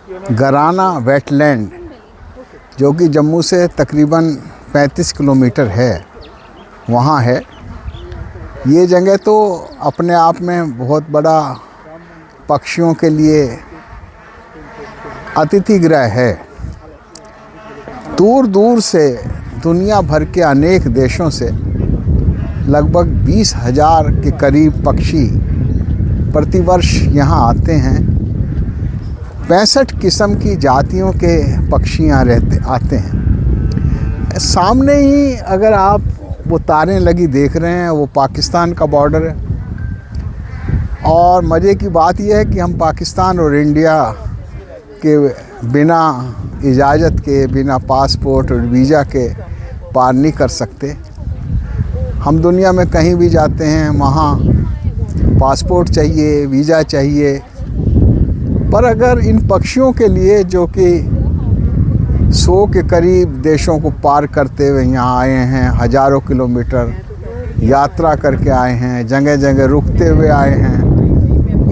गराना wetland, जो कि जम्मू से तकरीबन 35 किलोमीटर है, वहाँ है। ये जगह तो अपने आप में बहुत बड़ा पक्षियों के लिए अतिथि गृह है। दूर दूर से दुनिया भर के अनेक देशों से लगभग 20,000 के करीब पक्षी प्रतिवर्ष यहाँ आते हैं। 65 किस्म की जातियों के पक्षी यहाँ आते हैं। सामने ही अगर आप वो तारें लगी देख रहे हैं, वो पाकिस्तान का बॉर्डर है। और मज़े की बात यह है कि हम पाकिस्तान और इंडिया के बिना इजाज़त के, बिना पासपोर्ट और वीज़ा के पार नहीं कर सकते। हम दुनिया में कहीं भी जाते हैं, वहाँ पासपोर्ट चाहिए, वीज़ा चाहिए। पर अगर इन पक्षियों के लिए, जो कि 100 के करीब देशों को पार करते हुए यहाँ आए हैं, हज़ारों किलोमीटर यात्रा करके आए हैं, जगह जगह रुकते हुए आए हैं,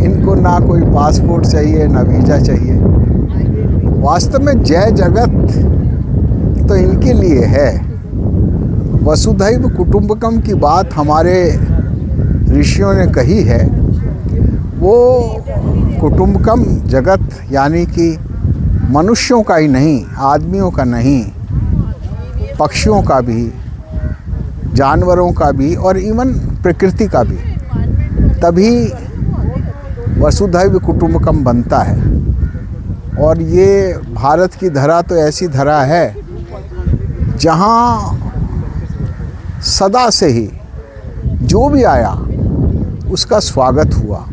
इनको ना कोई पासपोर्ट चाहिए, ना वीज़ा चाहिए। वास्तव में जय जगत तो इनके लिए है। वसुधैव कुटुंबकम की बात हमारे ऋषियों ने कही है। वो कुटुंबकम जगत यानी कि मनुष्यों का ही नहीं, आदमियों का नहीं, पक्षियों का भी, जानवरों का भी और इवन प्रकृति का भी। तभी वसुधैव कुटुंबकम बनता है। और ये भारत की धरा तो ऐसी धरा है जहाँ सदा से ही जो भी आया उसका स्वागत हुआ।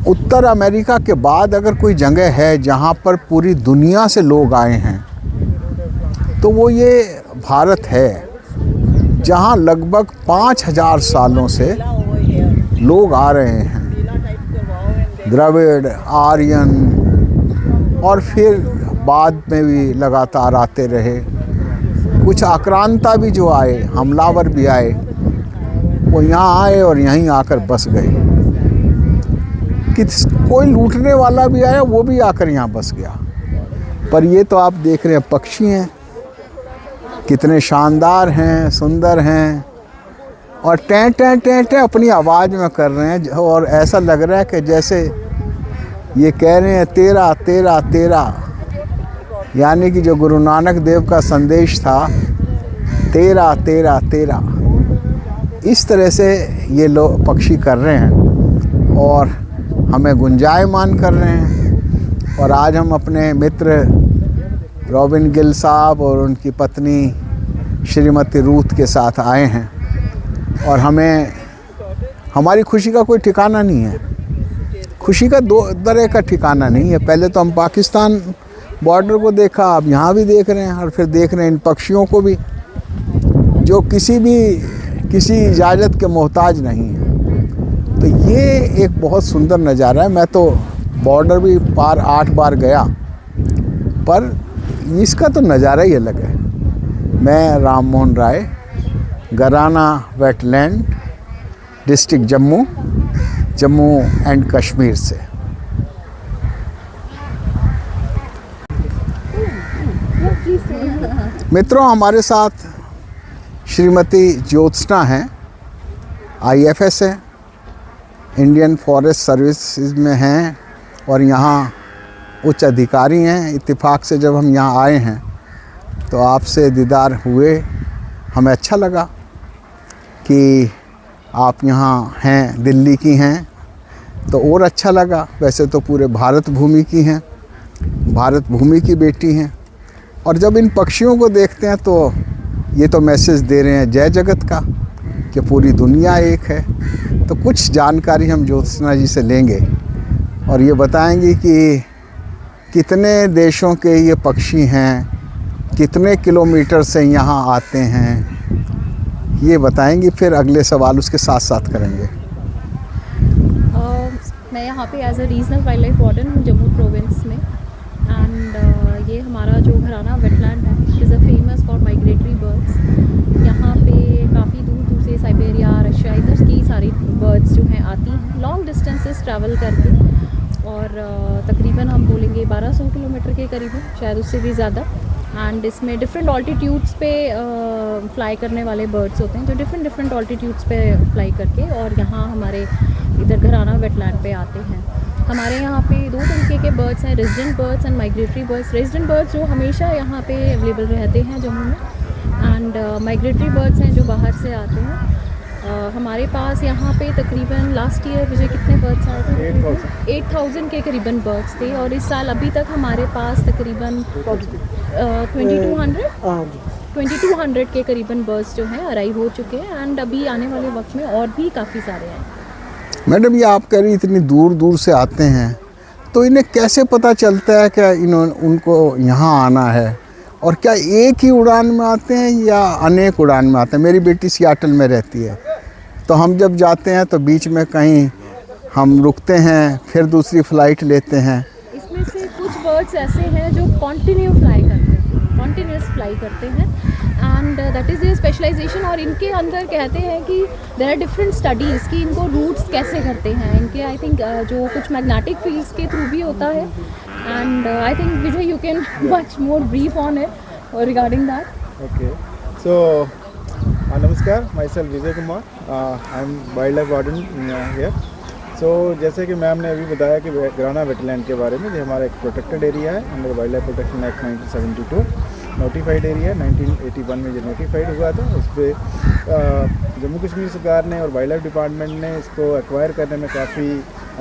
उत्तर अमेरिका के बाद अगर कोई जगह है जहाँ पर पूरी दुनिया से लोग आए हैं तो वो ये भारत है, जहाँ लगभग 5,000 सालों से लोग आ रहे हैं। द्रविड़, आर्यन और फिर बाद में भी लगातार आते रहे। कुछ आक्रांता भी जो आए, हमलावर भी आए, वो यहाँ आए और यहीं आकर बस गए। कोई लूटने वाला भी आया, वो भी आकर यहाँ बस गया। पर ये तो आप देख रहे हैं पक्षी हैं, कितने शानदार हैं, सुंदर हैं और टें टें टें टें अपनी आवाज़ में कर रहे हैं। और ऐसा लग रहा है कि जैसे ये कह रहे हैं तेरा तेरा तेरा, यानी कि जो गुरु नानक देव का संदेश था, तेरा तेरा तेरा। इस तरह से ये लोग पक्षी कर रहे हैं और हमें गुंजायमान कर रहे हैं। और आज हम अपने मित्र रॉबिन गिल साहब और उनकी पत्नी श्रीमती रूथ के साथ आए हैं। और हमारी खुशी का कोई ठिकाना नहीं है। खुशी का दो तरह का ठिकाना नहीं है। पहले तो हम पाकिस्तान बॉर्डर को देखा, अब यहाँ भी देख रहे हैं और फिर देख रहे हैं इन पक्षियों को भी, जो किसी इजाज़त के मोहताज नहीं है। तो ये एक बहुत सुंदर नज़ारा है। मैं तो बॉर्डर भी पार 8 बार गया, पर इसका तो नज़ारा ही अलग है। मैं Ram Mohan Rai, Gharana wetland, district Jammu and Kashmir से। मित्रों, हमारे साथ श्रीमती ज्योत्सना हैं, IFS है, इंडियन फॉरेस्ट सर्विसेज में हैं और यहाँ उच्च अधिकारी हैं। इत्तेफाक से जब हम यहाँ आए हैं तो आपसे दीदार हुए, हमें अच्छा लगा कि आप यहाँ हैं, दिल्ली की हैं, तो और अच्छा लगा। वैसे तो पूरे भारत भूमि की हैं, भारत भूमि की बेटी हैं। और जब इन पक्षियों को देखते हैं तो ये तो मैसेज दे रहे हैं जय जगत का, कि पूरी दुनिया एक है। तो कुछ जानकारी हम ज्योत्सना जी से लेंगे और ये बताएंगे कि कितने देशों के ये पक्षी हैं, कितने किलोमीटर से यहाँ आते हैं, ये बताएंगे। फिर अगले सवाल उसके साथ साथ करेंगे। मैं यहाँ पे as a regional wildlife warden हूँ जम्मू प्रोविंस में। एंड ये हमारा जो घराना वेटलैंड है is a famous for migratory birds. यहाँ पे काफ़ी दूर दूर से साइबेरिया, रशिया, इधर की सारी बर्ड्स जो हैं आती हैं लॉन्ग डिस्टेंसेस ट्रैवल करके। और तकरीबन हम बोलेंगे 1200 किलोमीटर के करीब है, शायद उससे भी ज़्यादा। एंड इसमें डिफरेंट ऑल्टीट्यूड्स पे फ्लाई करने वाले बर्ड्स होते हैं जो डिफरेंट ऑल्टीट्यूड्स पे फ्लाई करके और यहाँ हमारे इधर घराना वेटलैंड पे आते हैं। हमारे यहाँ पे 2 तरीके के बर्ड्स हैं, resident birds and migratory birds. Resident birds जो हमेशा यहाँ पे अवेलेबल रहते हैं जम्मू में, एंड माइग्रेटरी बर्ड्स हैं जो बाहर से आते हैं। हमारे पास यहाँ पे तकरीबन लास्ट ईयर मुझे कितने बर्ड्स आए थे? 8000 के करीबन बर्ड्स थे, और इस साल अभी तक हमारे पास तकरीबन 2200 के करीबन बर्ड्स जो हैं अराइव हो चुके हैं, एंड अभी आने वाले वक्त में और भी काफ़ी सारे हैं। मैडम, ये आप कह रही इतनी दूर दूर से आते हैं, तो इन्हें कैसे पता चलता है कि उनको यहाँ आना है? और क्या एक ही उड़ान में आते हैं या अनेक उड़ान में आते हैं? मेरी बेटी सियाटल में रहती है, तो हम जब जाते हैं तो बीच में कहीं हम रुकते हैं, फिर दूसरी फ़्लाइट लेते हैं। इसमें से कुछ बर्ड्स ऐसे हैं जो कंटिन्यूस फ्लाई करते हैं, and that is a specialisation. और इनके अंदर कहते हैं कि देयर आर डिफरेंट स्टडीज़ कि इनको रूट्स कैसे करते हैं इनके। आई थिंक जो कुछ मैग्नेटिक फील्ड्स के थ्रू भी होता है, and I think Vijay you can much more brief on it regarding that. Okay, so नमस्कार, myself Vijay Kumar, I am wildlife warden here. So जैसे कि मैम ने अभी बताया कि घराना वेटलैंड के बारे में, ये हमारा एक प्रोटेक्टेड एरिया है under wild life protection act 1972, notified area 1981 में जो नोटिफाइड हुआ था। उस पर जम्मू कश्मीर सरकार ने और वाइल्ड लाइफ डिपार्टमेंट ने इसको एक्वायर करने में काफ़ी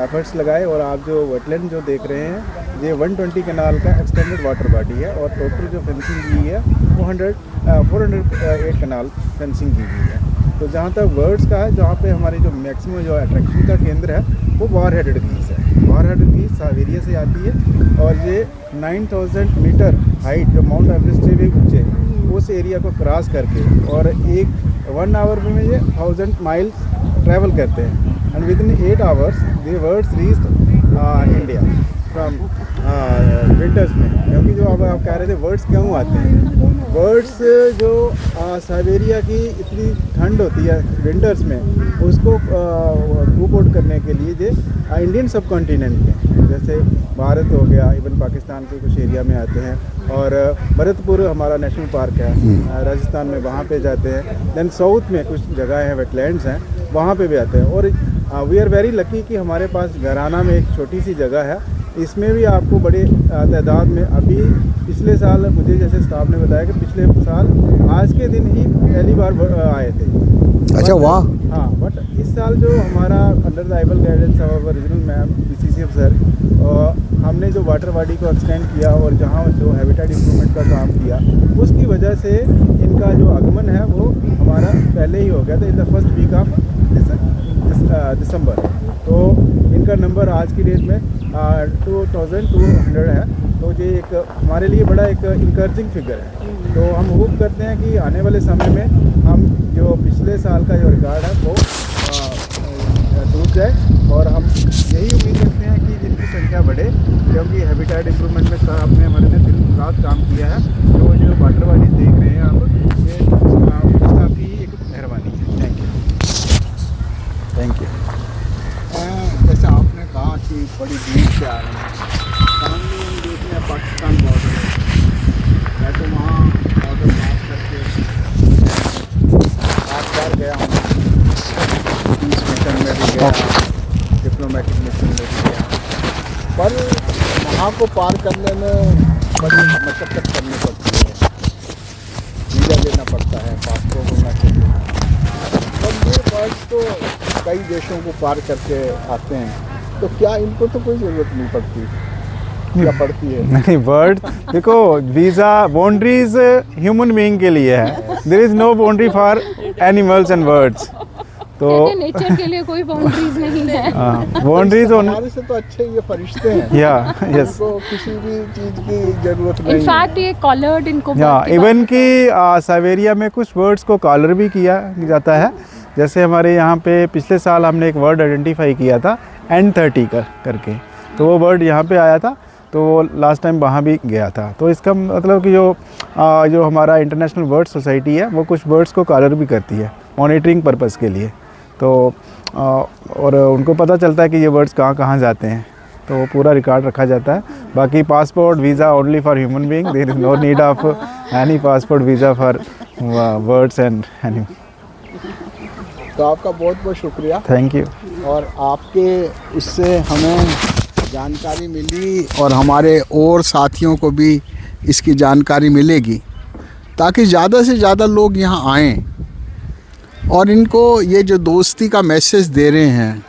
एफर्ट्स लगाए, और आप जो वेटलैंड जो देख रहे हैं ये 120 कनाल का एक्सटेंडेड वाटर बॉडी है, और टोटल जो फेंसिंग की हुई है वो 408 कनाल फेंसिंग की हुई है। तो जहाँ तक बर्ड्स का है, जहाँ पे हमारी जो मैक्सिमम जो अट्रैक्शन का केंद्र है वो वार हेडेड गीस है। वार हेडेड गीस साइबेरिया से आती है, और ये 9000 मीटर हाइट जो माउंट एवरेस्ट से भी ऊँचे उस एरिया को क्रॉस करके, और 1 आवर में ये 1000 माइल्स ट्रैवल करते हैं, and with in 8 hours the birds reached India from winters में। क्योंकि जो अब आप कह रहे थे बर्ड्स क्यों आते हैं, बर्ड्स जो साइबेरिया की इतनी ठंड होती है विंटर्स में, उसको कूप आउट करने के लिए जो इंडियन सब कॉन्टिनेंट में, जैसे भारत हो गया, इवन पाकिस्तान के कुछ एरिया में आते हैं, और भरतपुर हमारा नेशनल पार्क है राजस्थान में, वहाँ पे जाते हैं। देन साउथ में कुछ जगह हैं, वेटलैंड्स हैं, वहाँ पे भी आते हैं। और वी आर वेरी लकी कि हमारे पास घराना में एक छोटी सी जगह है, इसमें भी आपको बड़े तादाद में, अभी पिछले साल मुझे जैसे स्टाफ ने बताया कि पिछले साल आज के दिन ही पहली बार आए थे। अच्छा, वाह। हाँ, बट इस साल जो हमारा under the able guidance of regional ma'am PCCF sir, हमने जो वाटर बॉडी को एक्सटेंड किया और जहाँ जो हैबिटेट इम्प्रूवमेंट का काम किया, उसकी वजह से इनका जो आगमन है वो हमारा पहले ही हो गया था, in the first week of December. तो इनका नंबर आज की डेट में 2200 है, तो ये एक हमारे लिए बड़ा एक इंकरेजिंग फिगर है। तो हम होप करते हैं कि आने वाले समय में हम जो पिछले साल का जो रिकॉर्ड है वो टूट जाए, और हम यही उम्मीद करते हैं कि जिनकी संख्या बढ़े, क्योंकि हैबिटेट इम्प्रूवमेंट में स्टाफ ने हमारे ने दिन रात काम किया है। तो जो वाटर बॉडीज देख रहे हैं आप, ये स्टाफ की एक मेहरबानी है। Thank you. जैसे आपने कहा कि बड़ी दूर से आ रहे हैं, सामने हम देख रहे हैं पाकिस्तान बॉर्डर है, मैं तो वहाँ बॉर्डर मार्क करके आप बार गया हूँ, पीस मिशन में भी गया, डिप्लोमेटिक मिशन में भी गया, पर वहाँ को पार करने में बड़ी मशक्क़त करनी पड़ती है, वीज़ा लेना पड़ता है, पासपोर्ट होना चाहिए। पर ये बर्ड्स तो कई देशों को पार करके आते हैं, तो क्या इनको तो कोई ज़रूरत नहीं पड़ती? क्या पड़ती है? नहीं, बर्ड देखो, वीज़ा बाउंड्रीज ह्यूमन बीइंग के लिए है, there is no boundary for animals and birds. तो नेचर के लिए कोई बाउंड्रीज नहीं है। बाउंड्रीज हमारे से तो अच्छे ये फरिश्ते हैं, या यस, इनको किसी भी चीज़ की ज़रूरत नहीं है। इनफैक्ट ये कॉलर्ड इनको या इवन कि साइबेरिया में कुछ बर्ड्स को कॉलर भी किया जाता है। जैसे हमारे यहाँ पे पिछले साल हमने एक वर्ड आइडेंटिफाई किया था N30 करके, तो वो बर्ड यहाँ पे आया था, तो वो लास्ट टाइम वहाँ भी गया था। तो इसका मतलब कि जो हमारा इंटरनेशनल बर्ड सोसाइटी है वो कुछ बर्ड्स को कॉलर भी करती है मॉनिटरिंग पर्पज़ के लिए। तो और उनको पता चलता है कि ये बर्ड्स कहाँ कहाँ जाते हैं। तो वो पूरा रिकॉर्ड रखा जाता है। बाकी passport visa only for human being, there is no need of any passport visa for birds and animal. तो आपका बहुत बहुत शुक्रिया। Thank you. और आपके उससे हमें जानकारी मिली और हमारे और साथियों को भी इसकी जानकारी मिलेगी, ताकि ज़्यादा से ज़्यादा लोग यहाँ आएं और इनको ये जो दोस्ती का मैसेज दे रहे हैं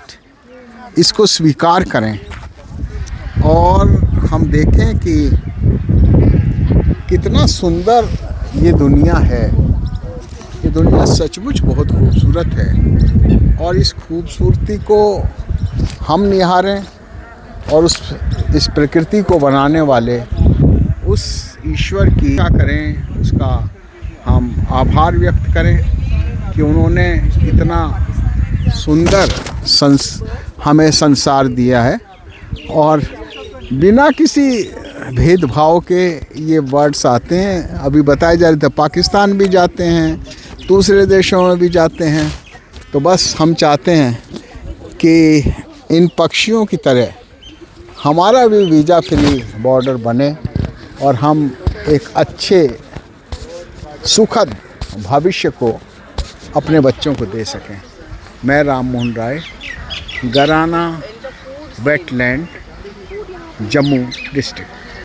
इसको स्वीकार करें और हम देखें कि कितना सुंदर ये दुनिया है। ये दुनिया सचमुच बहुत खूबसूरत है और इस खूबसूरती को हम निहारें और इस प्रकृति को बनाने वाले उस ईश्वर की क्या करें, उसका हम आभार व्यक्त करें कि उन्होंने इतना सुंदर हमें संसार दिया है और बिना किसी भेदभाव के ये बर्ड्स आते हैं। अभी बताया जा रहा था पाकिस्तान भी जाते हैं, दूसरे देशों में भी जाते हैं। तो बस हम चाहते हैं कि इन पक्षियों की तरह हमारा भी वीज़ा फ्री बॉर्डर बने और हम एक अच्छे सुखद भविष्य को अपने बच्चों को दे सकें। मैं राम मोहन राय, गराना वेटलैंड, जम्मू डिस्ट्रिक्ट।